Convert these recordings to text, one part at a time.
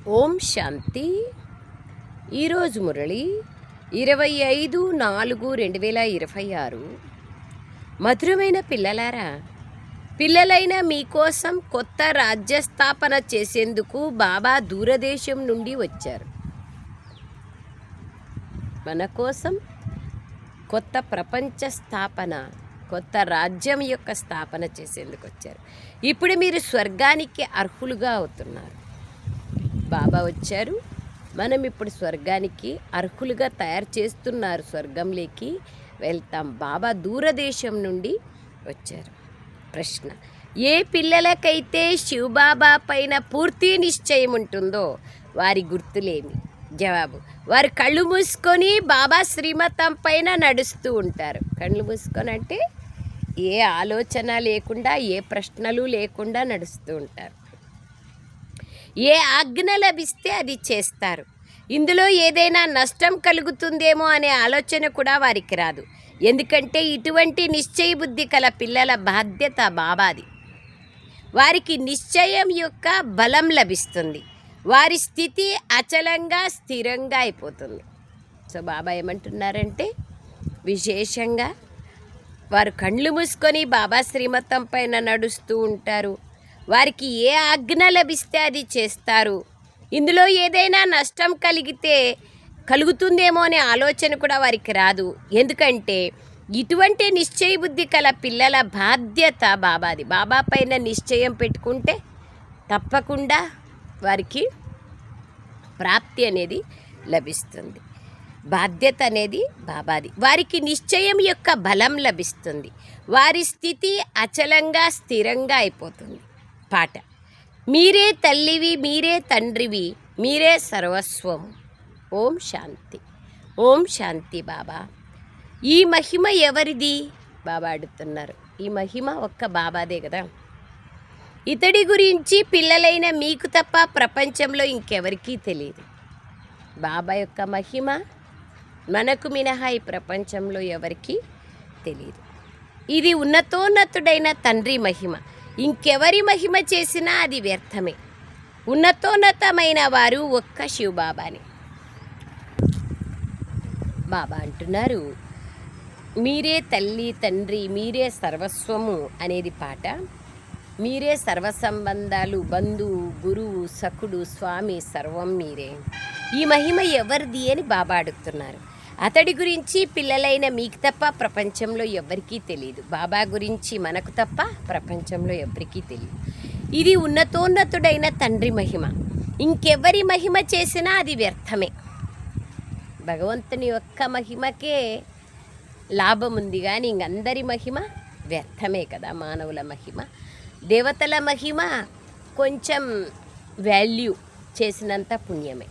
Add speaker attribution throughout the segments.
Speaker 1: ఓం శాంతి. ఈరోజు మురళి 25/4/2026. మధురమైన పిల్లలారా, పిల్లలైన మీకోసం కొత్త రాజ్యస్థాపన చేసేందుకు బాబా దూరదేశం నుండి వచ్చారు. మన కోసం కొత్త ప్రపంచ స్థాపన, కొత్త రాజ్యం యొక్క స్థాపన చేసేందుకు వచ్చారు. ఇప్పుడు మీరు స్వర్గానికి అర్హులుగా అవుతున్నారు. బాబా వచ్చారు, మనం ఇప్పుడు స్వర్గానికి అర్హులుగా తయారు చేస్తున్నారు. స్వర్గంలోకి వెళ్తాం. బాబా దూరదేశం నుండి వచ్చారు. ప్రశ్న: ఏ పిల్లలకైతే శివబాబా పైన పూర్తి నిశ్చయం ఉంటుందో వారి గుర్తులేమి? జవాబు: వారు కళ్ళు మూసుకొని బాబా శ్రీమతం పైన నడుస్తూ ఉంటారు. కళ్ళు మూసుకొని అంటే ఏ ఆలోచన లేకుండా, ఏ ప్రశ్నలు లేకుండా నడుస్తూ ఉంటారు. ఏ ఆజ్ఞ లభిస్తే అది చేస్తారు. ఇందులో ఏదైనా నష్టం కలుగుతుందేమో అనే ఆలోచన కూడా వారికి రాదు. ఎందుకంటే ఇటువంటి నిశ్చయ బుద్ధి కల పిల్లల బాధ్యత బాబాది. వారికి నిశ్చయం యొక్క బలం లభిస్తుంది. వారి స్థితి అచలంగా, స్థిరంగా అయిపోతుంది. సో బాబా ఏమంటున్నారంటే, విశేషంగా వారు కళ్ళు మూసుకొని బాబా శ్రీమతం పైన నడుస్తూ ఉంటారు. వారికి ఏ ఆజ్ఞ లభిస్తే అది చేస్తారు. ఇందులో ఏదైనా నష్టం కలుగుతుందేమో అనే ఆలోచన కూడా వారికి రాదు. ఎందుకంటే ఇటువంటి నిశ్చయ బుద్ధి కల పిల్లల బాధ్యత బాబాది. బాబా పైన నిశ్చయం పెట్టుకుంటే తప్పకుండా వారికి ప్రాప్తి అనేది లభిస్తుంది. బాధ్యత అనేది బాబాది. వారికి నిశ్చయం యొక్క బలం లభిస్తుంది. వారి స్థితి అచలంగా, స్థిరంగా అయిపోతుంది. పాట: మీరే తల్లివి, మీరే తండ్రివి, మీరే సర్వస్వం. ఓం శాంతి. ఓం శాంతి. బాబా, ఈ మహిమ ఎవరిది? బాబా అడుగుతున్నారు. ఈ మహిమ ఒక్క బాబాదే కదా. ఇతడి గురించి పిల్లలైన మీకు తప్ప ప్రపంచంలో ఇంకెవరికీ తెలియదు. బాబా యొక్క మహిమ మనకు మినహా ఈ ప్రపంచంలో ఎవరికీ తెలియదు. ఇది ఉన్నతోన్నతుడైన తండ్రి మహిమ. ఇంకెవరి మహిమ చేసినా అది వ్యర్థమే. ఉన్నతోన్నతమైన వారు ఒక్క శివబాబాని. బాబా అంటున్నారు, మీరే తల్లి, తండ్రి, మీరే సర్వస్వము అనేది పాట. మీరే సర్వ సంబంధాలు, బంధువు, గురువు, సఖుడు, స్వామి, సర్వం మీరే. ఈ మహిమ ఎవరిది అని బాబా అడుగుతున్నారు. అతడి గురించి పిల్లలైన మీకు తప్ప ప్రపంచంలో ఎవ్వరికీ తెలియదు. బాబా గురించి మనకు తప్ప ప్రపంచంలో ఎవ్వరికీ తెలియదు. ఇది ఉన్నతోన్నతుడైన తండ్రి మహిమ. ఇంకెవరి మహిమ చేసినా అది వ్యర్థమే. భగవంతుని యొక్క మహిమకే లాభం ఉంది, కానీ ఇంకందరి మహిమ వ్యర్థమే కదా. మానవుల మహిమ, దేవతల మహిమ కొంచెం వాల్యూ చేసినంత పుణ్యమే.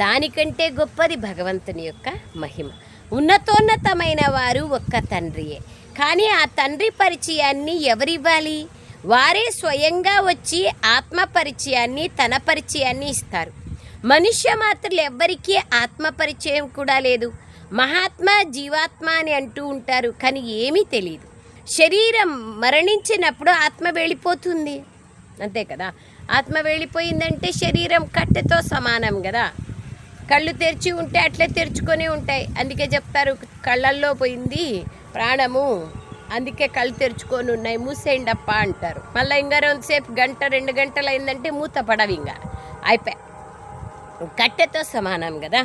Speaker 1: దానికంటే గొప్పది భగవంతుని యొక్క మహిమ. ఉన్నతోన్నతమైన వారు ఒక్క తండ్రియే. కానీ ఆ తండ్రి పరిచయాన్ని ఎవరివ్వాలి? వారే స్వయంగా వచ్చి ఆత్మ పరిచయాన్ని, తన పరిచయాన్ని ఇస్తారు. మనుష్య మాత్రులు ఎవ్వరికీ ఆత్మ పరిచయం కూడా లేదు. మహాత్మ, జీవాత్మ అని అంటూ ఉంటారు, కానీ ఏమీ తెలియదు. శరీరం మరణించినప్పుడు ఆత్మ వెళ్ళిపోతుంది, అంతే కదా. ఆత్మ వెళ్ళిపోయిందంటే శరీరం కట్టెతో సమానం కదా. కళ్ళు తెరిచి ఉంటే అట్లే తెరుచుకొని ఉంటాయి. అందుకే చెప్తారు, కళ్ళల్లో పోయింది ప్రాణము, అందుకే కళ్ళు తెరుచుకొని ఉన్నాయి, మూసేయండప్ప అంటారు. మళ్ళీ ఇంకా రెండుసేపు, గంట 2 గంటలు అయిందంటే మూత పడవి, ఇంకా అయిపోయి, కట్టెతో సమానం కదా.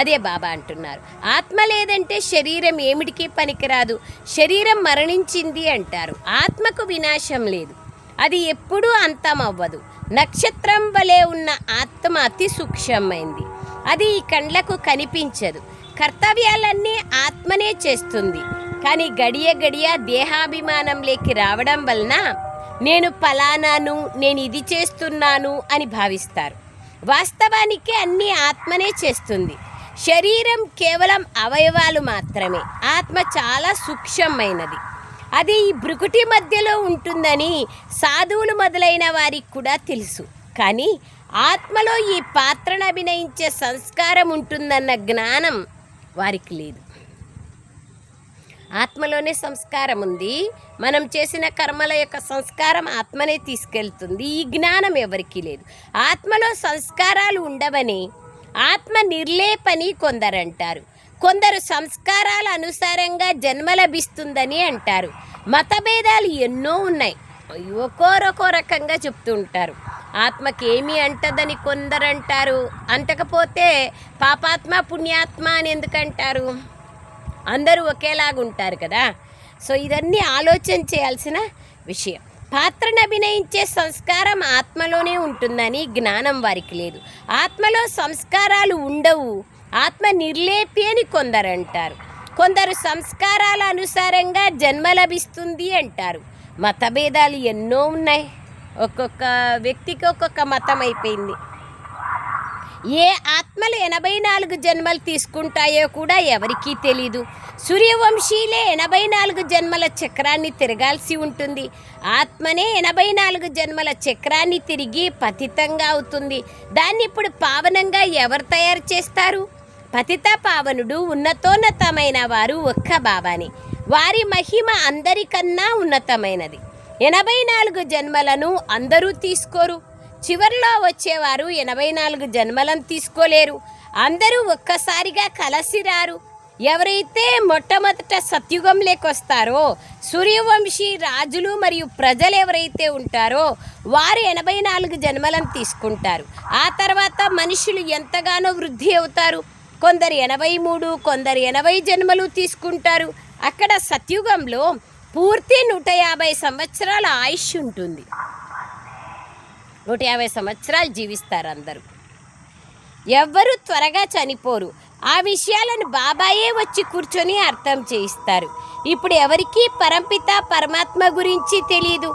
Speaker 1: అదే బాబా అంటున్నారు, ఆత్మ లేదంటే శరీరం ఏమిటికి పనికిరాదు. శరీరం మరణించింది అంటారు, ఆత్మకు వినాశం లేదు. అది ఎప్పుడూ అంతం అవ్వదు. నక్షత్రం వలె ఉన్న ఆత్మ అతి సూక్ష్మమైంది. అది ఈ కండ్లకు కనిపించదు. కర్తవ్యాలన్నీ ఆత్మనే చేస్తుంది. కానీ గడియ గడియ దేహాభిమానంలోకి రావడం వలన నేను ఫలానాను, నేను ఇది చేస్తున్నాను అని భావిస్తారు. వాస్తవానికి అన్నీ ఆత్మనే చేస్తుంది. శరీరం కేవలం అవయవాలు మాత్రమే. ఆత్మ చాలా సూక్ష్మమైనది. అది ఈ భృకుటి మధ్యలో ఉంటుందని సాధువులు మొదలైన వారికి కూడా తెలుసు. కానీ ఆత్మలో ఈ పాత్రను అభినయించే సంస్కారం ఉంటుందన్న జ్ఞానం వారికి లేదు. ఆత్మలోనే సంస్కారం ఉంది. మనం చేసిన కర్మల యొక్క సంస్కారం ఆత్మనే తీసుకెళ్తుంది. ఈ జ్ఞానం ఎవరికీ లేదు. ఆత్మలో సంస్కారాలు ఉండవని ఆత్మ నిర్లేపని కొందరంటారు. కొందరు సంస్కారాల అనుసారంగా జన్మ లభిస్తుందని అంటారు. మతభేదాలు ఎన్నో ఉన్నాయి. ఒక్కొరొకో రకంగా చెప్తూ ఉంటారు. ఆత్మకి ఏమీ అంటదని కొందరంటారు. అంటకపోతే పాపాత్మ పుణ్యాత్మ అని ఎందుకంటారు? అందరూ ఒకేలాగా ఉంటారు కదా. సో ఇదన్నీ ఆలోచన చేయాల్సిన విషయం. పాత్రను అభినయించే సంస్కారం ఆత్మలోనే ఉంటుందని జ్ఞానం వారికి లేదు. ఆత్మలో సంస్కారాలు ఉండవు, ఆత్మ నిర్లేపి అని కొందరు అంటారు. కొందరు సంస్కారాల అనుసారంగా జన్మ లభిస్తుంది అంటారు. మతభేదాలు ఎన్నో ఉన్నాయి. ఒక్కొక్క వ్యక్తికి ఒక్కొక్క మతం అయిపోయింది. ఏ ఆత్మలు 84 జన్మలు తీసుకుంటాయో కూడా ఎవరికీ తెలీదు. సూర్యవంశీలే 84 జన్మల చక్రాన్ని తిరగాల్సి ఉంటుంది. ఆత్మనే 84 జన్మల చక్రాన్ని తిరిగి పతితంగా అవుతుంది. దాన్ని ఇప్పుడు పావనంగా ఎవరు తయారు చేస్తారు? పతిత పావనుడు ఉన్నతోన్నతమైన వారు ఒక్క బాబాని. వారి మహిమ అందరికన్నా ఉన్నతమైనది. 84 జన్మలను అందరూ తీసుకోరు. చివరిలో వచ్చేవారు 84 జన్మలను తీసుకోలేరు. అందరూ ఒక్కసారిగా కలిసి రారు. ఎవరైతే మొట్టమొదట సత్యుగంలోకి వస్తారో, సూర్యవంశీ రాజులు మరియు ప్రజలు ఎవరైతే ఉంటారో వారు 84 జన్మలను తీసుకుంటారు. ఆ తర్వాత మనుషులు ఎంతగానో వృద్ధి అవుతారు. కొందరు 83, కొందరు 80 జన్మలు తీసుకుంటారు. అక్కడ సత్యుగంలో పూర్తి 150 సంవత్సరాల ఆయుష్ ఉంటుంది. 150 సంవత్సరాలు జీవిస్తారు అందరూ. ఎవ్వరూ త్వరగా చనిపోరు. ఆ విషయాలను బాబాయే వచ్చి కూర్చొని అర్థం చేయిస్తారు. ఇప్పుడు ఎవరికీ పరంపిత పరమాత్మ గురించి తెలీదు.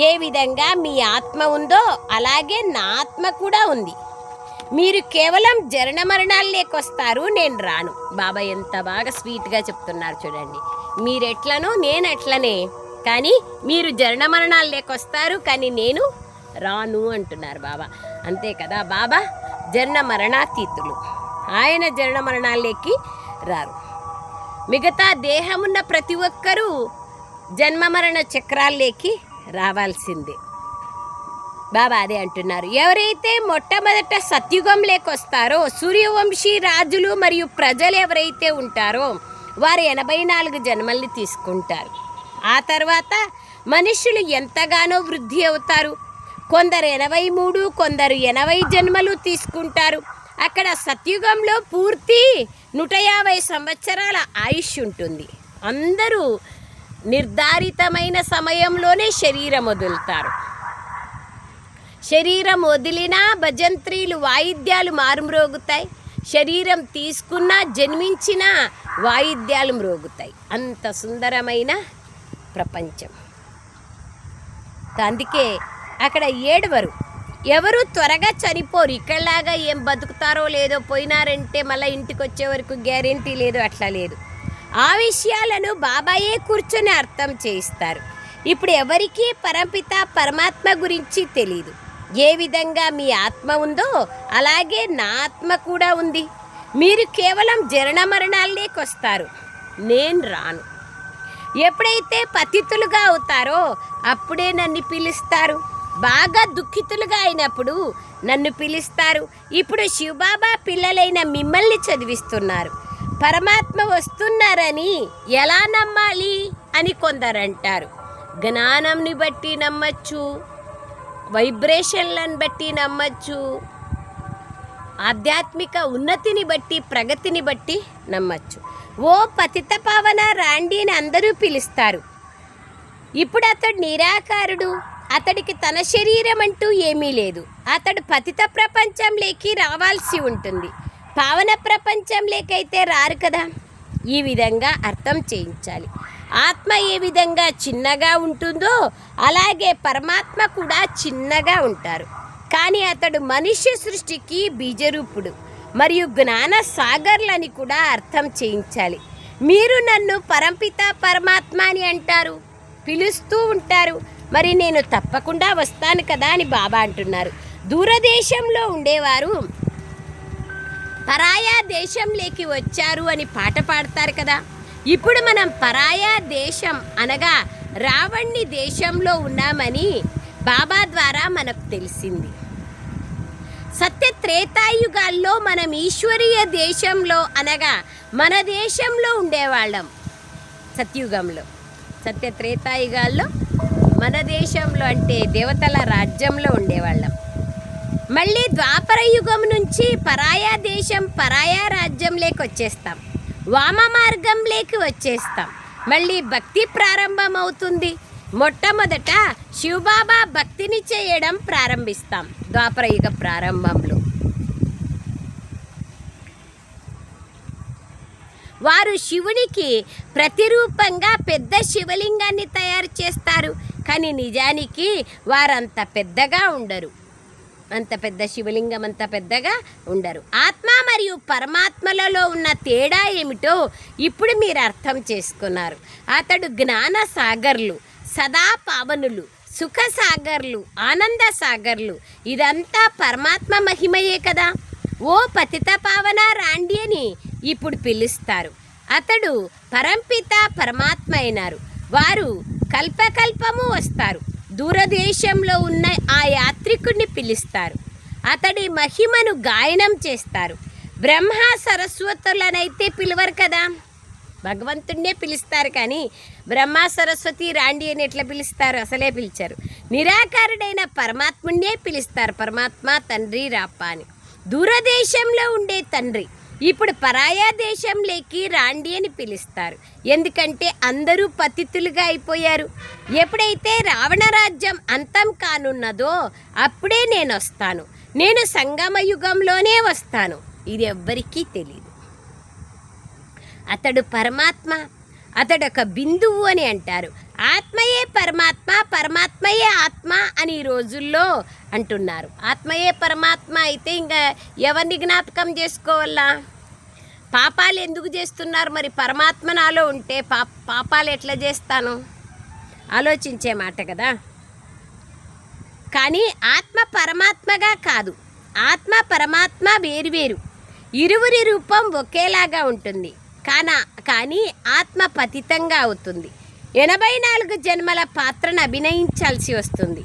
Speaker 1: ఏ విధంగా మీ ఆత్మ ఉందో అలాగే నా ఆత్మ కూడా ఉంది. మీరు కేవలం జనన మరణాలు లేకొస్తారు, నేను రాను. బాబా ఎంత బాగా స్వీట్గా చెప్తున్నారు చూడండి. మీరెట్లనో నేను అట్లనే, కానీ మీరు జనన మరణాలు లేకొస్తారు, కానీ నేను రాను అంటున్నారు బాబా. అంతే కదా, బాబా జనన మరణాతీతులు. ఆయన జనన మరణాల్లోకి రారు. మిగతా దేహమున్న ప్రతి ఒక్కరూ జన్మ మరణ చక్రాల్లోకి రావాల్సిందే. బాబా అదే అంటున్నారు. ఎవరైతే మొట్టమొదట సత్యుగంలోకి వస్తారో, సూర్యవంశీ రాజులు మరియు ప్రజలు ఎవరైతే ఉంటారో వారు 84 జన్మల్ని తీసుకుంటారు. ఆ తర్వాత మనుషులు ఎంతగానో వృద్ధి అవుతారు. కొందరు 83, కొందరు 80 జన్మలు తీసుకుంటారు. అక్కడ సత్యుగంలో పూర్తి 150 సంవత్సరాల ఆయుష్ ఉంటుంది. అందరూ నిర్ధారితమైన సమయంలోనే శరీరం వదులుతారు. శరీరం వదిలినా భజంత్రీలు వాయిద్యాలు మారుమ్రోగుతాయి. శరీరం తీసుకున్నా జన్మించినా వాయిద్యాలు మ్రోగుతాయి. అంత సుందరమైన ప్రపంచం. అందుకే అక్కడ ఏడవరు, ఎవరు త్వరగా చనిపోరు. ఇక్కడలాగా ఏం బతుకుతారో లేదో, పోయినారంటే మళ్ళీ ఇంటికి వచ్చే వరకు గ్యారెంటీ లేదు, అట్లా లేదు. ఆ విషయాలను బాబాయే కూర్చొని అర్థం చేయిస్తారు. ఇప్పుడు ఎవరికీ పరమపిత పరమాత్మ గురించి తెలీదు. ఏ విధంగా మీ ఆత్మ ఉందో అలాగే నా ఆత్మ కూడా ఉంది. మీరు కేవలం జనన మరణాల్లోకి వస్తారు, నేను రాను. ఎప్పుడైతే పతితులుగా అవుతారో అప్పుడే నన్ను పిలుస్తారు. బాగా దుఃఖితులుగా అయినప్పుడు నన్ను పిలుస్తారు. ఇప్పుడు శివబాబా పిల్లలైన మిమ్మల్ని చదివిస్తున్నారు. పరమాత్మ వస్తున్నారని ఎలా నమ్మాలి అని కొందరు అంటారు. జ్ఞానంని బట్టి నమ్మచ్చు, వైబ్రేషన్లను బట్టి నమ్మచ్చు, ఆధ్యాత్మిక ఉన్నతిని బట్టి, ప్రగతిని బట్టి నమ్మచ్చు. ఓ పతిత పావన రాండి అని అందరూ పిలుస్తారు. ఇప్పుడు అతడు నిరాకారుడు. అతడికి తన శరీరం అంటూ ఏమీ లేదు. అతడు పతిత ప్రపంచంలోకి రావాల్సి ఉంటుంది. పావన ప్రపంచంలోకైతే రారు కదా. ఈ విధంగా అర్థం చేయించాలి. ఆత్మ ఏ విధంగా చిన్నగా ఉంటుందో అలాగే పరమాత్మ కూడా చిన్నగా ఉంటారు. కానీ అతడు మనుష్య సృష్టికి బీజరూపుడు మరియు జ్ఞాన సాగర్లని కూడా అర్థం చేయించాలి. మీరు నన్ను పరంపిత పరమాత్మ అని అంటారు, పిలుస్తూ ఉంటారు. మరి నేను తప్పకుండా వస్తాను కదా అని బాబా అంటున్నారు. దూరదేశంలో ఉండేవారు పరాయా దేశంలోకి వచ్చారు అని పాట పాడతారు కదా. ఇప్పుడు మనం పరాయా దేశం అనగా రావణ్ణి దేశంలో ఉన్నామని బాబా ద్వారా మనకు తెలిసింది. సత్య త్రేతాయుగాల్లో మనం ఈశ్వరీయ దేశంలో అనగా మన దేశంలో ఉండేవాళ్ళం. సత్యుగంలో సత్య త్రేతాయుగాల్లో మన దేశంలో అంటే దేవతల రాజ్యంలో ఉండేవాళ్ళం. మళ్ళీ ద్వాపర యుగం నుంచి పరాయా దేశం పరాయా రాజ్యంలోకి వచ్చేస్తాం, వామ మార్గంలోకి వచ్చేస్తాం. మళ్ళీ భక్తి ప్రారంభం అవుతుంది. మొట్టమొదట శివబాబా భక్తిని చేయడం ప్రారంభిస్తాం ద్వాపర యుగ ప్రారంభంలో. వారు శివునికి ప్రతిరూపంగా పెద్ద శివలింగాన్ని తయారు చేస్తారు. కానీ నిజానికి వారంత పెద్దగా ఉండరు, అంత పెద్ద శివలింగం అంత పెద్దగా ఉండరు. ఆత్మ మరియు పరమాత్మలలో ఉన్న తేడా ఏమిటో ఇప్పుడు మీరు అర్థం చేసుకున్నారు. అతడు జ్ఞాన సాగర్లు, సదా పావనులు, సుఖ సాగర్లు, ఆనంద సాగర్లు. ఇదంతా పరమాత్మ మహిమయే కదా. ఓ పతిత పావన రాండి అని ఇప్పుడు పిలుస్తారు. అతడు పరంపిత పరమాత్మ అయినారు. వారు కల్పకల్పము వస్తారు. దూరదేశంలో ఉన్న ఆ యాత్రికుడిని పిలుస్తారు. అతడి మహిమను గాయనం చేస్తారు. బ్రహ్మ సరస్వతులనైతే పిలవరు కదా, భగవంతుడినే పిలుస్తారు. కానీ బ్రహ్మ సరస్వతి రాండి అని ఎట్లా పిలుస్తారు? అసలే పిలిచారు. నిరాకారుడైన పరమాత్ముడినే పిలుస్తారు. పరమాత్మ తండ్రి రాప్ప అని. దూరదేశంలో ఉండే తండ్రి ఇప్పుడు పరాయా దేశంలోకి రాండి అని పిలుస్తారు. ఎందుకంటే అందరూ పతితులుగా అయిపోయారు. ఎప్పుడైతే రావణ రాజ్యం అంతం కానున్నదో అప్పుడే నేను వస్తాను. నేను సంగమ యుగంలోనే వస్తాను. ఇది ఎవ్వరికీ తెలియదు. అతడు పరమాత్మ, అతడు ఒక బిందువు అని అంటారు. ఆత్మయే పరమాత్మ, పరమాత్మయే ఆత్మ అని ఈ రోజుల్లో అంటున్నారు. ఆత్మయే పరమాత్మ అయితే ఇంకా ఎవరిని జ్ఞాపకం చేసుకోవాలా? పాపాలు ఎందుకు చేస్తున్నారు? మరి పరమాత్మ నాలో ఉంటే పాపాలు ఎట్లా చేస్తాను? ఆలోచించే మాట కదా. కానీ ఆత్మ పరమాత్మగా కాదు, ఆత్మ పరమాత్మ వేరువేరు. ఇరువురి రూపం ఒకేలాగా ఉంటుంది. కానీ ఆత్మ పతితంగా అవుతుంది. 84 జన్మల పాత్రను అభినయించాల్సి వస్తుంది.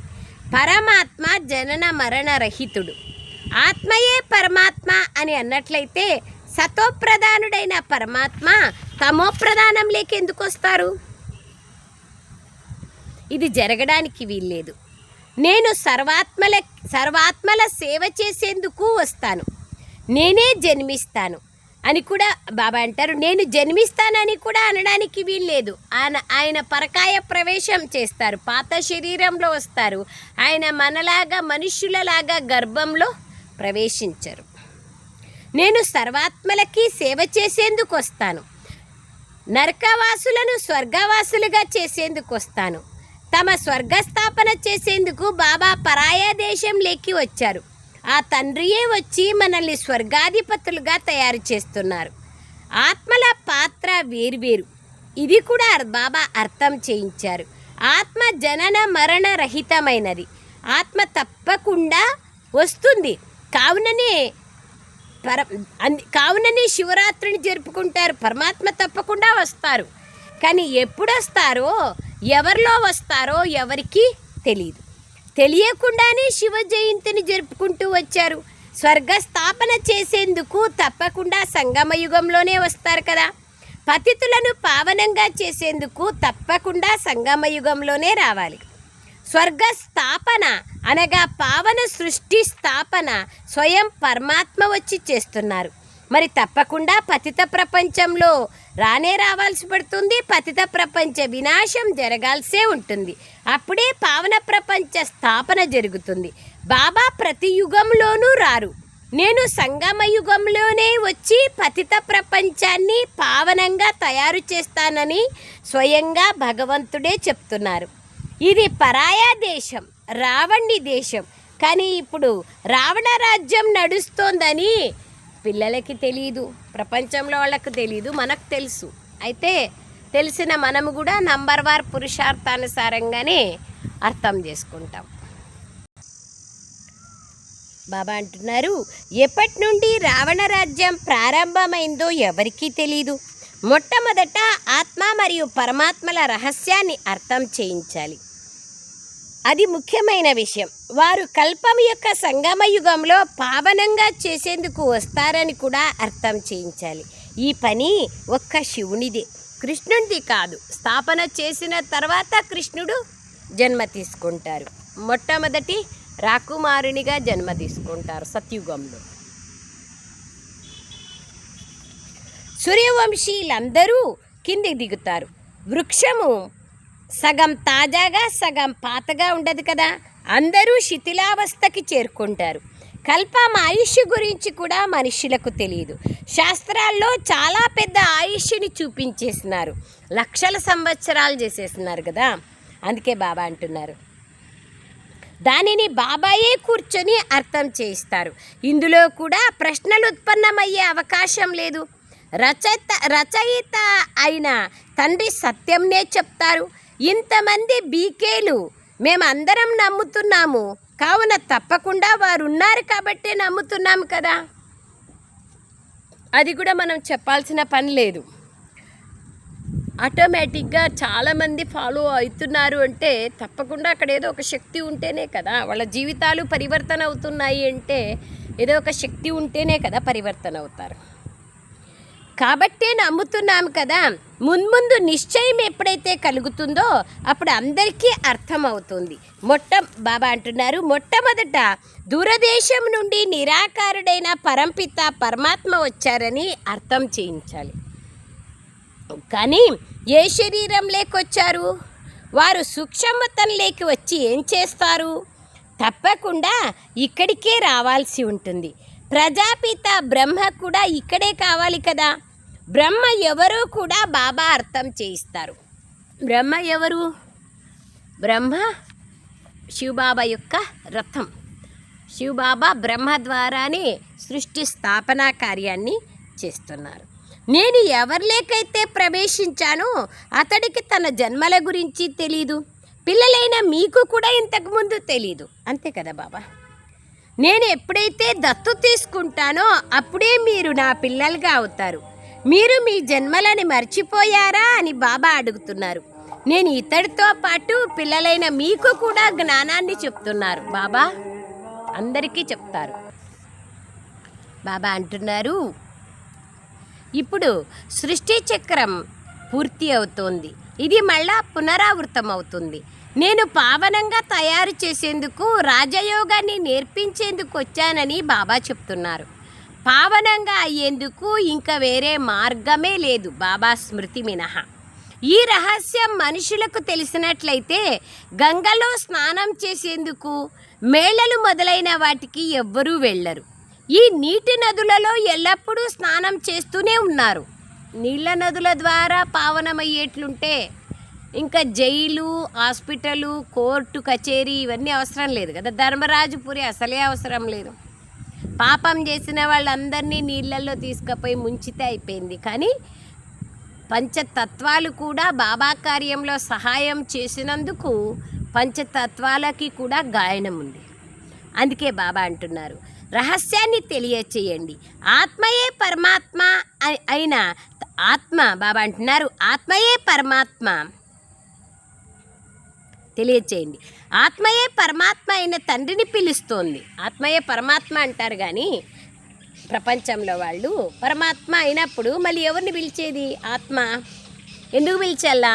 Speaker 1: పరమాత్మ జనన మరణ రహితుడు. ఆత్మయే పరమాత్మ అని అన్నట్లయితే సతోప్రధానుడైన పరమాత్మ తమోప్రధానంలోకి ఎందుకు వస్తారు? ఇది జరగడానికి వీల్లేదు. నేను సర్వాత్మల సేవ చేసేందుకు వస్తాను, నేనే జన్మిస్తాను అని కూడా బాబా అంటారు. నేను జన్మిస్తానని కూడా అనడానికి వీల్లేదు. ఆయన పరకాయ ప్రవేశం చేస్తారు, పాత శరీరంలో వస్తారు. ఆయన మనలాగా మనుష్యులలాగా గర్భంలో ప్రవేశించరు. నేను సర్వాత్మలకి సేవ చేసేందుకు వస్తాను. నరకవాసులను స్వర్గవాసులుగా చేసేందుకు వస్తాను. తమ స్వర్గస్థాపన చేసేందుకు బాబా పరాయా దేశంలోకి వచ్చారు. ఆ తండ్రియే వచ్చి మనల్ని స్వర్గాధిపతులుగా తయారు చేస్తున్నారు. ఆత్మల పాత్ర వేరువేరు. ఇది కూడా బాబా అర్థం చేయించారు. ఆత్మ జనన మరణ రహితమైనది. ఆత్మ తప్పకుండా వస్తుంది. కావుననే శివరాత్రిని జరుపుకుంటారు. పరమాత్మ తప్పకుండా వస్తారు. కానీ ఎప్పుడు వస్తారో, ఎవరిలో వస్తారో ఎవరికీ తెలియదు. తెలియకుండానే శివ జయంతిని జరుపుకుంటూ వచ్చారు. స్వర్గస్థాపన చేసేందుకు తప్పకుండా సంగమయుగంలోనే వస్తారు కదా. పతితులను పావనంగా చేసేందుకు తప్పకుండా సంగమయుగంలోనే రావాలి. స్వర్గస్థాపన అనగా పావన సృష్టి స్థాపన స్వయం పరమాత్మ వచ్చి చేస్తున్నారు. మరి తప్పకుండా పతిత ప్రపంచంలో రావాల్సి పడుతుంది. పతిత ప్రపంచ వినాశం జరగాల్సే ఉంటుంది. అప్పుడే పావన ప్రపంచ స్థాపన జరుగుతుంది. బాబా ప్రతి యుగంలోనూ రారు. నేను సంగమ యుగంలోనే వచ్చి పతిత ప్రపంచాన్ని పావనంగా తయారు చేస్తానని స్వయంగా భగవంతుడే చెప్తున్నారు. ఇది పరాయా దేశం, రావణి దేశం. కానీ ఇప్పుడు రావణ రాజ్యం నడుస్తోందని పిల్లలకి తెలియదు, ప్రపంచంలో వాళ్ళకు తెలియదు, మనకు తెలుసు. అయితే తెలిసిన మనము కూడా నంబర్ వార్ పురుషార్థానుసారంగానే అర్థం చేసుకుంటాం. బాబా అంటున్నారు, ఎప్పటి నుండి రావణ రాజ్యం ప్రారంభమైందో ఎవరికీ తెలీదు. మొట్టమొదట ఆత్మ మరియు పరమాత్మల రహస్యాన్ని అర్థం చేయించాలి. అది ముఖ్యమైన విషయం. వారు కల్పం యొక్క సంగమ యుగంలో పావనంగా చేసేందుకు వస్తారని కూడా అర్థం చేయించాలి. ఈ పని ఒక్క శివునిది, కృష్ణుడిది కాదు. స్థాపన చేసిన తర్వాత కృష్ణుడు జన్మ తీసుకుంటారు. మొట్టమొదటి రాకుమారునిగా జన్మ తీసుకుంటారు సత్యుగంలో. సూర్యవంశీయులందరూ కిందికి దిగుతారు. వృక్షము సగం తాజాగా సగం పాతగా ఉండదు కదా, అందరూ శిథిలావస్థకి చేరుకుంటారు. కల్పం ఆయుష్ గురించి కూడా మనుషులకు తెలియదు. శాస్త్రాల్లో చాలా పెద్ద ఆయుష్ని చూపించేస్తున్నారు, లక్షల సంవత్సరాలు చేసేస్తున్నారు కదా. అందుకే బాబా అంటున్నారు, దానిని బాబాయే కూర్చొని అర్థం చేయిస్తారు. ఇందులో కూడా ప్రశ్నలు ఉత్పన్నమయ్యే అవకాశం లేదు. రచయిత అయిన తండ్రి సత్యంనే చెప్తారు. ఇంతమంది బీకేలు మేమందరం నమ్ముతున్నాము, కావున తప్పకుండా వారు ఉన్నారు కాబట్టే నమ్ముతున్నాము కదా. అది కూడా మనం చెప్పాల్సిన పని లేదు. ఆటోమేటిక్గా చాలామంది ఫాలో అవుతున్నారు అంటే తప్పకుండా అక్కడ ఏదో ఒక శక్తి ఉంటేనే కదా. వాళ్ళ జీవితాలు పరివర్తన అవుతున్నాయి అంటే ఏదో ఒక శక్తి ఉంటేనే కదా పరివర్తన అవుతారు. కాబట్టే నమ్ముతున్నాము కదా. మున్ముందు నిశ్చయం ఎప్పుడైతే కలుగుతుందో అప్పుడు అందరికీ అర్థమవుతుంది. బాబా అంటున్నారు, మొట్టమొదట దూరదేశం నుండి నిరాకారుడైన పరంపిత పరమాత్మ వచ్చారని అర్థం చేయించాలి. కానీ ఏ శరీరం లేకొచ్చారు? వారు సూక్ష్మతంలోకి వచ్చి ఏం చేస్తారు? తప్పకుండా ఇక్కడికే రావాల్సి ఉంటుంది. ప్రజాపిత బ్రహ్మ కూడా ఇక్కడే కావాలి కదా. బ్రహ్మ ఎవరో కూడా బాబా అర్థం చేయిస్తారు. బ్రహ్మ ఎవరు? బ్రహ్మ శివబాబా యొక్క రథం. శివబాబా బ్రహ్మ ద్వారానే సృష్టి స్థాపనా కార్యాన్ని చేస్తున్నారు. నేను ఎవరిలేకైతే ప్రవేశించానో అతడికి తన జన్మల గురించి తెలీదు. పిల్లలైన మీకు కూడా ఇంతకుముందు తెలీదు, అంతే కదా బాబా. నేను ఎప్పుడైతే దత్తు తీసుకుంటానో అప్పుడే మీరు నా పిల్లలుగా అవుతారు. మీరు మీ జన్మలని మర్చిపోయారా అని బాబా అడుగుతున్నారు. నేను ఇతడితో పాటు పిల్లలైన మీకు కూడా జ్ఞానాన్ని చెప్తున్నారు. బాబా అందరికీ చెప్తారు. బాబా అంటున్నారు, ఇప్పుడు సృష్టి చక్రం పూర్తి అవుతోంది, ఇది మళ్ళా పునరావృతం అవుతుంది. నేను పావనంగా తయారు చేసేందుకు రాజయోగాన్ని నేర్పించేందుకు వచ్చానని బాబా చెప్తున్నారు. పావనంగా అయ్యేందుకు ఇంకా వేరే మార్గమే లేదు బాబా స్మృతి మినహా. ఈ రహస్యం మనుషులకు తెలిసినట్లయితే గంగలో స్నానం చేసేందుకు, మేళలు మొదలైన వాటికి ఎవ్వరూ వెళ్ళరు. ఈ నీటి నదులలో ఎల్లప్పుడూ స్నానం చేస్తూనే ఉన్నారు. నీళ్ళ నదుల ద్వారా పావనమయ్యేట్లుంటే ఇంకా జైలు, హాస్పిటలు, కోర్టు కచేరీ ఇవన్నీ అవసరం లేదు కదా. ధర్మరాజుపురి అసలే అవసరం లేదు. పాపం చేసిన వాళ్ళందరినీ నీళ్ళల్లో తీసుకుపోయి ముంచితే అయిపోయింది. కానీ పంచతత్వాలు కూడా బాబా కార్యంలో సహాయం చేసినందుకు పంచతత్వాలకి కూడా గాయనం ఉంది. అందుకే బాబా అంటున్నారు, రహస్యాన్ని తెలియచేయండి. ఆత్మయే పరమాత్మ అయిన ఆత్మ, బాబా అంటున్నారు, ఆత్మయే పరమాత్మ తెలియచేయండి. ఆత్మయే పరమాత్మ అయిన తండ్రిని పిలుస్తోంది. ఆత్మయే పరమాత్మ అంటారు కానీ ప్రపంచంలో వాళ్ళు పరమాత్మ అయినప్పుడు మళ్ళీ ఎవరిని పిలిచేది? ఆత్మ. ఎందుకు పిలిచాలా?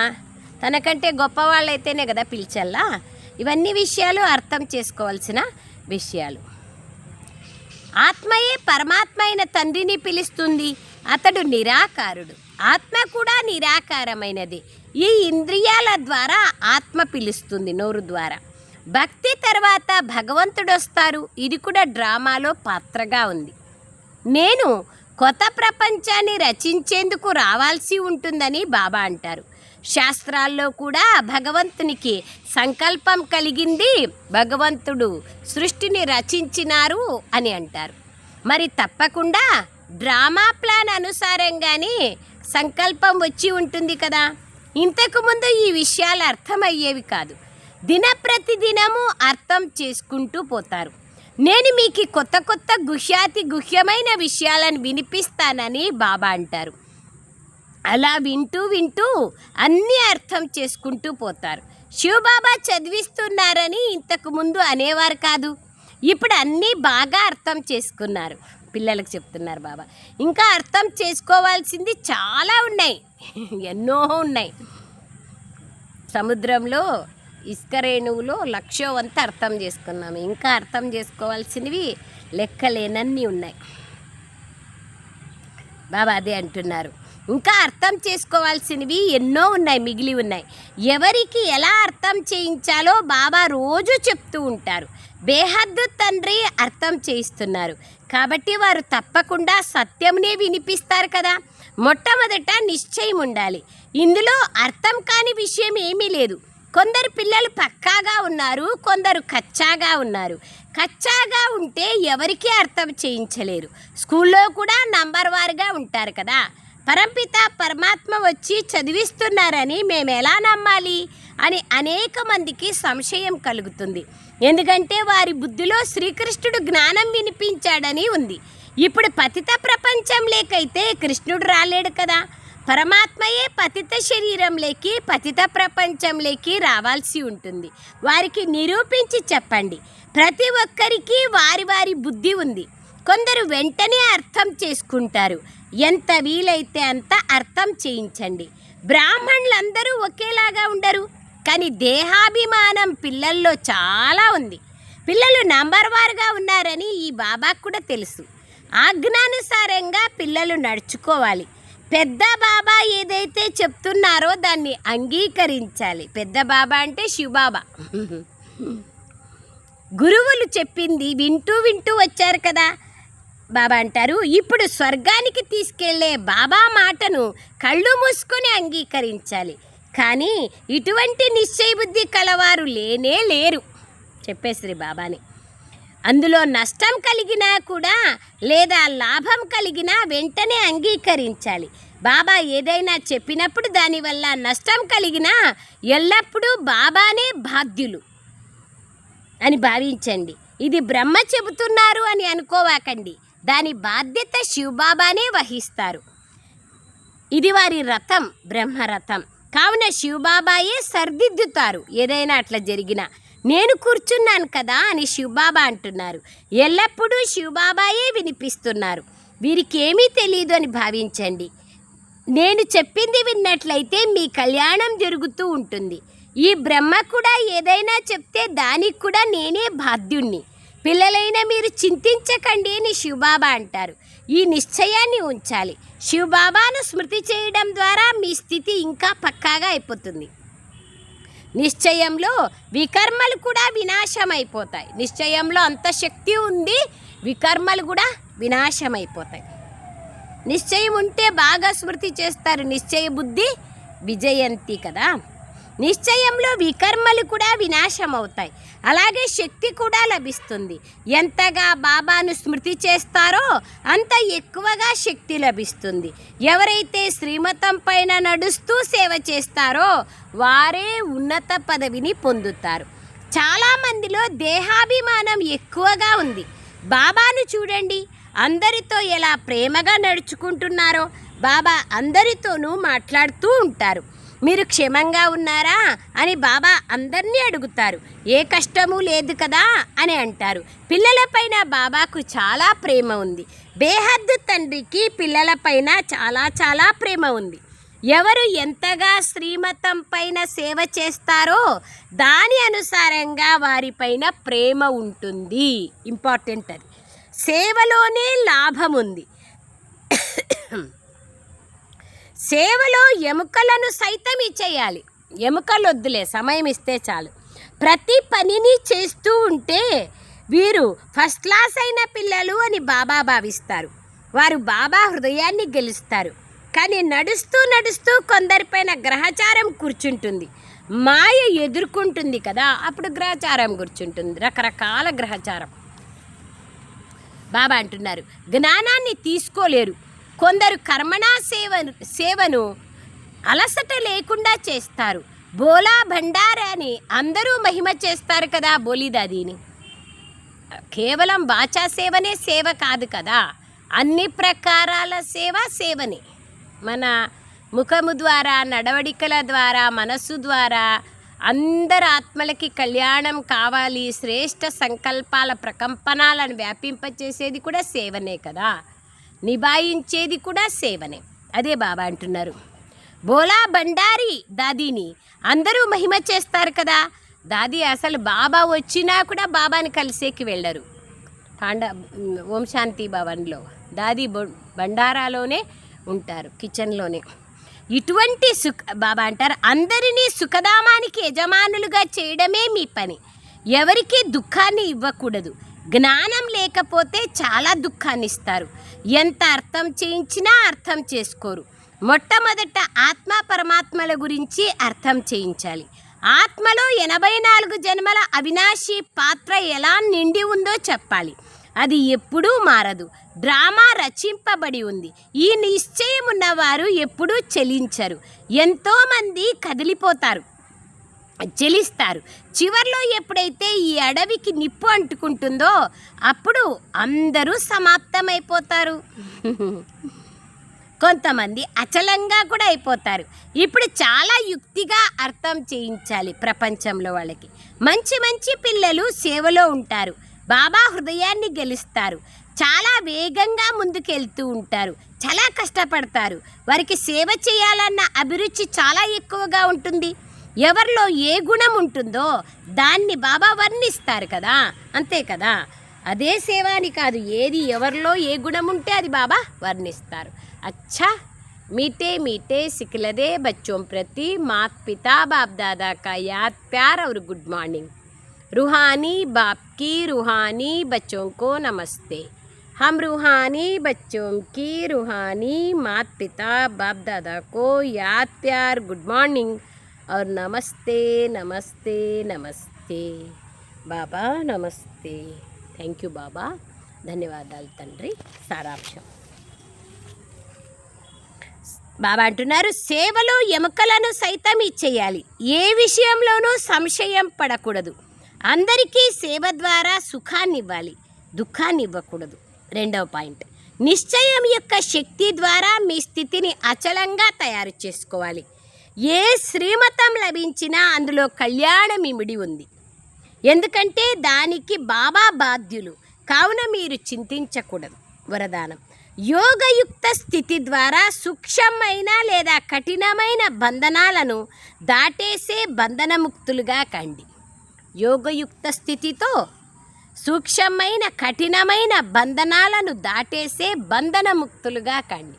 Speaker 1: తనకంటే గొప్పవాళ్ళైతేనే కదా పిలిచాలా. ఇవన్నీ విషయాలు అర్థం చేసుకోవాల్సిన విషయాలు. ఆత్మయే పరమాత్మ అయిన తండ్రిని పిలుస్తుంది. అతడు నిరాకారుడు. ఆత్మ కూడా నిరాకారమైనది. ఈ ఇంద్రియాల ద్వారా ఆత్మ పిలుస్తుంది, నోరు ద్వారా. భక్తి తర్వాత భగవంతుడు వస్తారు. ఇది కూడా డ్రామాలో పాత్రగా ఉంది. నేను కొత్త ప్రపంచాన్ని రచించేందుకు రావాల్సి ఉంటుందని బాబా అంటారు. శాస్త్రాల్లో కూడా భగవంతునికి సంకల్పం కలిగింది, భగవంతుడు సృష్టిని రచించినారు అని అంటారు. మరి తప్పకుండా డ్రామా ప్లాన్ అనుసారంగానే సంకల్పం వచ్చి ఉంటుంది కదా. ఇంతకుముందు ఈ విషయాలు అర్థమయ్యేవి కాదు. దినప్రతిదినము అర్థం చేసుకుంటూ పోతారు. నేను మీకు కొత్త కొత్త గుహ్యమైన విషయాలను వినిపిస్తానని బాబా అంటారు. అలా వింటూ వింటూ అన్నీ అర్థం చేసుకుంటూ పోతారు. శివబాబా చదివిస్తున్నారని ఇంతకుముందు అనేవారు కాదు, ఇప్పుడు అన్నీ బాగా అర్థం చేసుకున్నారు. పిల్లలకు చెప్తున్నారు బాబా. ఇంకా అర్థం చేసుకోవాల్సింది చాలా ఉన్నాయి, ఎన్నో ఉన్నాయి. సముద్రంలో ఇసుక రేణువులో 1,00,000 వంతు అర్థం చేసుకున్నాము. ఇంకా అర్థం చేసుకోవాల్సినవి లెక్కలేనన్నీ ఉన్నాయి. బాబా అదే అంటున్నారు, ఇంకా అర్థం చేసుకోవాల్సినవి ఎన్నో ఉన్నాయి, మిగిలి ఉన్నాయి. ఎవరికి ఎలా అర్థం చేయించాలో బాబా రోజు చెప్తూ ఉంటారు. బేహద్దు తండ్రి అర్థం చేయిస్తున్నారు కాబట్టి వారు తప్పకుండా సత్యంనే వినిపిస్తారు కదా. మొట్టమొదట నిశ్చయం ఉండాలి. ఇందులో అర్థం కాని విషయం ఏమీ లేదు. కొందరు పిల్లలు పక్కాగా ఉన్నారు, కొందరు కచ్చాగా ఉన్నారు. కచ్చాగా ఉంటే ఎవరికీ అర్థం చేయించలేరు. స్కూల్లో కూడా నంబర్ వారుగా ఉంటారు కదా. పరంపిత పరమాత్మ వచ్చి చదివిస్తున్నారని మేము ఎలా నమ్మాలి అని అనేక మందికి సంశయం కలుగుతుంది. ఎందుకంటే వారి బుద్ధిలో శ్రీకృష్ణుడు జ్ఞానం వినిపించాడని ఉంది. ఇప్పుడు పతిత ప్రపంచంలోకైతే కృష్ణుడు రాలేడు కదా. పరమాత్మయే పతిత శరీరంలోకి పతిత ప్రపంచంలోకి రావాల్సి ఉంటుంది. వారికి నిరూపించి చెప్పండి. ప్రతి ఒక్కరికి వారి వారి బుద్ధి ఉంది. కొందరు వెంటనే అర్థం చేసుకుంటారు. ఎంత వీలైతే అంత అర్థం చేయించండి. బ్రాహ్మణులందరూ ఒకేలాగా ఉండరు, కానీ దేహాభిమానం పిల్లల్లో చాలా ఉంది. పిల్లలు నంబర్ వారుగా ఉన్నారని ఈ బాబాకు కూడా తెలుసు. ఆజ్ఞానుసారంగా పిల్లలు నడుచుకోవాలి. పెద్ద బాబా ఏదైతే చెప్తున్నారో దాన్ని అంగీకరించాలి. పెద్ద బాబా అంటే శివబాబా. గురువులు చెప్పింది వింటూ వింటూ వచ్చారు కదా. బాబా అంటారు, ఇప్పుడు స్వర్గానికి తీసుకెళ్లే బాబా మాటను కళ్ళు మూసుకొని అంగీకరించాలి. కానీ ఇటువంటి నిశ్చయ బుద్ధి కలవారు లేనే లేరు చెప్పేశ్రీ బాబాని. అందులో నష్టం కలిగినా కూడా లేదా లాభం కలిగినా వెంటనే అంగీకరించాలి. బాబా ఏదైనా చెప్పినప్పుడు దానివల్ల నష్టం కలిగినా ఎల్లప్పుడూ బాబానే బాధ్యులు అని భావించండి. ఇది బ్రహ్మ చెబుతున్నారు అని అనుకోవాకండి. దాని బాధ్యత శివబాబానే వహిస్తారు. ఇది వారి రథం, బ్రహ్మరథం. కావున శివబాబాయే సర్దిద్దుతారు ఏదైనా అట్లా జరిగినా. నేను కూర్చున్నాను కదా అని శివబాబా అంటున్నారు. ఎల్లప్పుడూ శివబాబాయే వినిపిస్తున్నారు. వీరికి ఏమీ తెలియదు అని భావించండి. నేను చెప్పింది విన్నట్లయితే మీ కళ్యాణం జరుగుతూ ఉంటుంది. ఈ బ్రహ్మ కూడా ఏదైనా చెప్తే దానికి కూడా నేనే బాధ్యుణ్ణి. పిల్లలైన మీరు చింతించకండి అని శివబాబా అంటారు. ఈ నిశ్చయాన్ని ఉంచాలి. శివబాబాను స్మృతి చేయడం ద్వారా మీ స్థితి ఇంకా పక్కాగా అయిపోతుంది. నిశ్చయంలో వికర్మలు కూడా వినాశమైపోతాయి. నిశ్చయంలో అంత శక్తి ఉంది, వికర్మలు కూడా వినాశమైపోతాయి. నిశ్చయం ఉంటే బాగా స్మృతి చేస్తారు. నిశ్చయ బుద్ధి విజయంతి కదా. నిశ్చయంలో వికర్మలు కూడా వినాశం అవుతాయి. అలాగే శక్తి కూడా లభిస్తుంది. ఎంతగా బాబాను స్మృతి చేస్తారో అంత ఎక్కువగా శక్తి లభిస్తుంది. ఎవరైతే శ్రీమతం పైన నడుస్తూ సేవ చేస్తారో వారే ఉన్నత పదవిని పొందుతారు. చాలామందిలో దేహాభిమానం ఎక్కువగా ఉంది. బాబాను చూడండి, అందరితో ఎలా ప్రేమగా నడుచుకుంటున్నారో. బాబా అందరితోనూ మాట్లాడుతూ ఉంటారు. మీరు క్షేమంగా ఉన్నారా అని బాబా అందరినీ అడుగుతారు. ఏ కష్టము లేదు కదా అని అంటారు. పిల్లలపైన బాబాకు చాలా ప్రేమ ఉంది. బేహద్దు తండ్రికి పిల్లలపైన చాలా చాలా ప్రేమ ఉంది. ఎవరు ఎంతగా శ్రీమతం పైన సేవ చేస్తారో దాని అనుసారంగా వారిపైన ప్రేమ ఉంటుంది. ఇంపార్టెంట్ అది. సేవలోనే లాభం ఉంది. సేవలో ఎముకలను సైతం ఇచ్చేయాలి. ఎముకలు వద్దులే, సమయం ఇస్తే చాలు. ప్రతి పనిని చేస్తూ ఉంటే వీరు ఫస్ట్ క్లాస్ అయిన పిల్లలు అని బాబా భావిస్తారు. వారు బాబా హృదయాన్ని గెలుస్తారు. కానీ నడుస్తూ నడుస్తూ కొందరిపైన గ్రహచారం కూర్చుంటుంది. మాయ ఎదుర్కొంటుంది కదా, అప్పుడు గ్రహచారం కూర్చుంటుంది. రకరకాల గ్రహచారం. బాబా అంటున్నారు, జ్ఞానాన్ని తీసుకోలేరు. కొందరు కర్మణా సేవను అలసట లేకుండా చేస్తారు. బోలా భండారా అని అందరూ మహిమ చేస్తారు కదా బోలిదాదీని. కేవలం వాచా సేవనే సేవ కాదు కదా, అన్ని ప్రకారాల సేవ సేవనే. మన ముఖము ద్వారా, నడవడికల ద్వారా, మనస్సు ద్వారా అందరు ఆత్మలకి కళ్యాణం కావాలి, శ్రేష్ఠ సంకల్పాల ప్రకంపనాలను వ్యాపింపచేసేది కూడా సేవనే కదా, నిభాయించేది కూడా సేవనే. అదే బాబా అంటున్నారు, బోలా బండారి దాదీని అందరూ మహిమ చేస్తారు కదా. దాది అసలు బాబా వచ్చినా కూడా బాబాని కలిసేకి వెళ్ళరు. ఓం శాంతి భవన్లో దాది బండారాలోనే ఉంటారు, కిచెన్లోనే. ఇటువంటి బాబా అంటారు, అందరినీ సుఖధామానికి యజమానులుగా చేయడమే మీ పని. ఎవరికీ దుఃఖాన్ని ఇవ్వకూడదు. జ్ఞానం లేకపోతే చాలా దుఃఖాన్ని ఇస్తారు. ఎంత అర్థం చేయించినా అర్థం చేసుకోరు. మొట్టమొదట ఆత్మ పరమాత్మల గురించి అర్థం చేయించాలి. ఆత్మలో 84 జన్మల అవినాశి పాత్ర ఎలా నిండి ఉందో చెప్పాలి. అది ఎప్పుడూ మారదు. డ్రామా రచింపబడి ఉంది. ఈ నిశ్చయం ఉన్నవారు ఎప్పుడూ చెలించరు. ఎంతోమంది కదిలిపోతారు, చెలిస్తారు. చివర్లో ఎప్పుడైతే ఈ అడవికి నిప్పు అంటుకుంటుందో అప్పుడు అందరూ సమాప్తమైపోతారు. కొంతమంది అచలంగా కూడా అయిపోతారు. ఇప్పుడు చాలా యుక్తిగా అర్థం చేయించాలి ప్రపంచంలో వాళ్ళకి. మంచి మంచి పిల్లలు సేవలో ఉంటారు, బాబా హృదయాన్ని గెలుస్తారు, చాలా వేగంగా ముందుకెళ్తూ ఉంటారు, చాలా కష్టపడతారు. వారికి సేవ చేయాలన్న అభిరుచి చాలా ఎక్కువగా ఉంటుంది. ఎవరిలో ఏ గుణం ఉంటుందో దాన్ని బాబా వర్ణిస్తారు కదా, అంతే కదా. అదే సేవ అని కాదు, ఏది ఎవరిలో ఏ గుణం ఉంటే అది బాబా వర్ణిస్తారు. अच्छा मीठे मीठे सिखलदे बच्चों प्रति माता पिता बाप दादा का याद प्यार और गुड मॉर्निंग. रूहानी बाप की रूहानी बच्चों को नमस्ते. हम रूहानी बच्चों की रूहानी माता पिता बाप दादा को याद प्यार गुड मॉर्निंग और नमस्ते नमस्ते नमस्ते. बाबा नमस्ते. थैंक यू बाबा. ధన్యవాదాలు తండ్రి. సారాంశం బాబా అంటున్నారు, సేవలో ఎముకలను సైతం ఇచ్చేయాలి. ఏ విషయంలోనూ సంశయం పడకూడదు. అందరికీ సేవ ద్వారా సుఖాన్ని ఇవ్వాలి, దుఃఖాన్ని ఇవ్వకూడదు. రెండవ పాయింట్, నిశ్చయం యొక్క శక్తి ద్వారా మీ స్థితిని అచలంగా తయారు చేసుకోవాలి. ఏ శ్రీమతం లభించినా అందులో కళ్యాణం ఇమిడి ఉంది. ఎందుకంటే దానికి బాబా బాధ్యులు. కావున మీరు చింతించకూడదు. వరదానం, యోగయుక్త స్థితి ద్వారా సూక్ష్మమైన లేదా కఠినమైన బంధనాలను దాటేసే బంధనముక్తులుగా కండి. యోగయుక్త స్థితితో సూక్ష్మమైన కఠినమైన బంధనాలను దాటేసే బంధనముక్తులుగా కండి.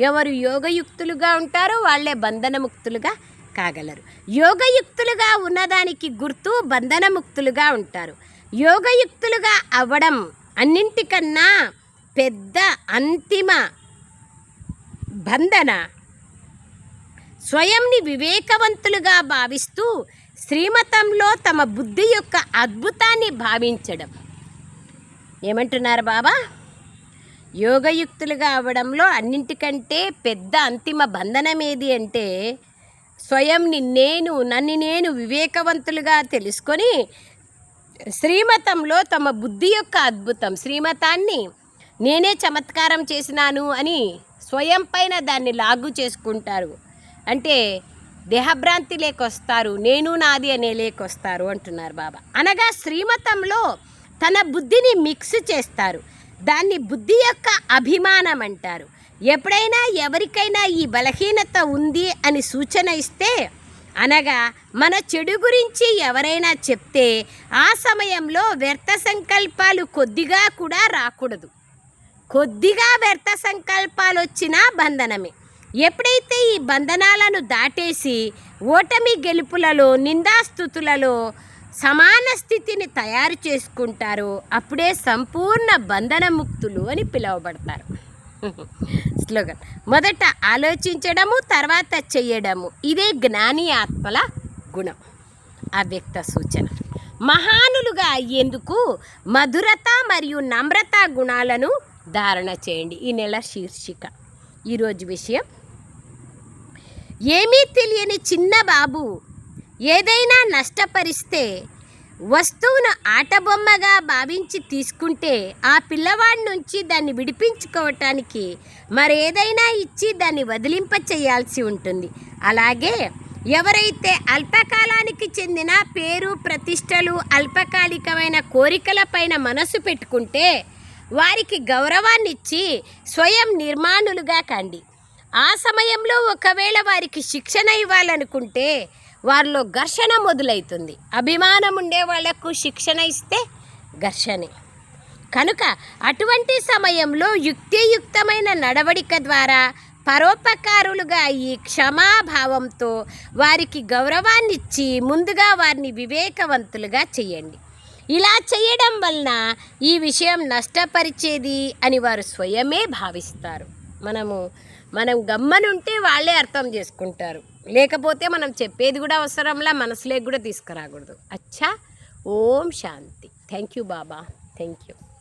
Speaker 1: ఎవరు యోగయుక్తులుగా ఉంటారో వాళ్ళే బంధనముక్తులుగా కాగలరు. యోగయుక్తులుగా ఉన్నదానికి గుర్తు బంధనముక్తులుగా ఉంటారు. యోగయుక్తులుగా అవ్వడం అన్నింటికన్నా పెద్ద అంతిమ బంధన స్వయంని వివేకవంతులుగా భావిస్తూ శ్రీమతంలో తమ బుద్ధి యొక్క అద్భుతాన్ని భావించడం. ఏమంటున్నారు బాబా? యోగయుక్తులుగా అవ్వడంలో అన్నింటికంటే పెద్ద అంతిమ బంధనం ఏది అంటే స్వయంని నన్ను నేను వివేకవంతులుగా తెలుసుకొని శ్రీమతంలో తమ బుద్ధి యొక్క అద్భుతం, శ్రీమతాన్ని నేనే చమత్కారం చేసినాను అని స్వయం పైన దాన్ని లాగు చేసుకుంటారు. అంటే దేహభ్రాంతి లేకొస్తారు, నేను నాది అనే లేకొస్తారు అంటున్నారు బాబా. అనగా శ్రీమతంలో తన బుద్ధిని మిక్స్ చేస్తారు. దాన్ని బుద్ధి యొక్క అభిమానం అంటారు. ఎప్పుడైనా ఎవరికైనా ఈ బలహీనత ఉంది అని సూచన ఇస్తే, అనగా మన చెడు గురించి ఎవరైనా చెప్తే ఆ సమయంలో వ్యర్థ సంకల్పాలు కొద్దిగా కూడా రాకూడదు. కొద్దిగా వ్యర్థ సంకల్పాలు వచ్చినా బంధనమే. ఎప్పుడైతే ఈ బంధనాలను దాటేసి ఓటమి గెలుపులలో, నిందాస్తుతులలో సమాన స్థితిని తయారు చేసుకుంటారో అప్పుడే సంపూర్ణ బంధనముక్తులు అని పిలువబడతారు. స్లోగన్, మొదట ఆలోచించడము, తర్వాత చెయ్యడము. ఇదే జ్ఞాని ఆత్మల గుణం. అవ్యక్త సూచన, మహానులుగా అయ్యేందుకు మధురత మరియు నమ్రత గుణాలను ధారణ చేయండి. ఈ నెల శీర్షిక. ఈరోజు విషయం, ఏమీ తెలియని చిన్న బాబు ఏదైనా నష్టపరిస్తే వస్తువును ఆటబొమ్మగా భావించి తీసుకుంటే ఆ పిల్లవాడి నుంచి దాన్ని విడిపించుకోవటానికి మరేదైనా ఇచ్చి దాన్ని వదిలింప చేయాల్సి ఉంటుంది. అలాగే ఎవరైతే అల్పకాలానికి చెందిన పేరు ప్రతిష్టలు అల్పకాలికమైన కోరికలపైన మనసు పెట్టుకుంటే వారికి గౌరవాన్నిచ్చి స్వయం నిర్మాణులుగా కండి. ఆ సమయంలో ఒకవేళ వారికి శిక్షణ ఇవ్వాలనుకుంటే వారిలో ఘర్షణ మొదలవుతుంది. అభిమానం ఉండే వాళ్లకు శిక్షణ ఇస్తే ఘర్షణే. కనుక అటువంటి సమయంలో యుక్తియుక్తమైన నడవడిక ద్వారా పరోపకారులుగా ఈ క్షమాభావంతో వారికి గౌరవాన్నిచ్చి ముందుగా వారిని వివేకవంతులుగా చేయండి. ఇలా చేయడం వలన ఈ విషయం నష్టపరిచేది అని వారు స్వయమే భావిస్తారు. మనం గమ్మనుంటే వాళ్ళే అర్థం చేసుకుంటారు. లేకపోతే మనం చెప్పేది కూడా అవసరంలా మనసులోకి కూడా తీసుకురాకూడదు. అచ్చా. ఓం శాంతి. థ్యాంక్ యూ బాబా. Thank you.